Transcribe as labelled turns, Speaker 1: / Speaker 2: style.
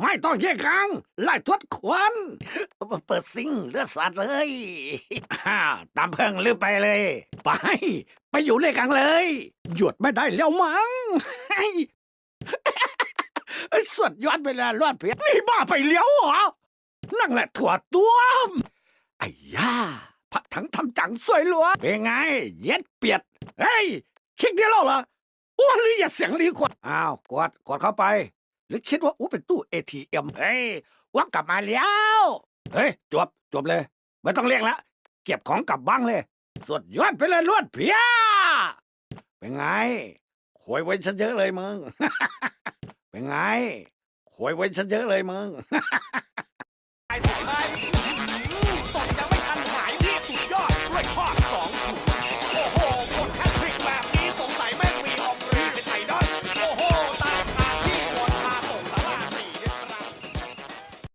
Speaker 1: ไม่ต้องแยกครั้งไล่ทวดขวัญเปิดซิงเลือดสาดเลยตามเพิ่งลืมไปเลยไปอยู่เลยกลางเลยหยุดไม่ได้แล้วมั้งสุดยอดไปเลยรอดเพียงนี่บ้าไปเลี้ยวเหรอนั่งแหละถั่วต้วมไอ้ย่าผัดถังทำจังสวยลัวเป็นไงเย็ดเปียดเฮ้ยชิคเดียวเหรออ้วนหรืออย่าเสียงรีขวดอ้าวกดเข้าไปหรือคิดว่าอู้เป็นตู้ ATM เฮ้ยว่ากลับมาแล้วเฮ้ยจบเลยไม่ต้องเรียกแล้วเก็บของกลับบ้างเลยสุดยอดไปเลยรวดเพียเป็นไงโขยไว้ฉันเยอะเลยมึง เป็นไงโขยไว้ฉันเยอะเลยมึง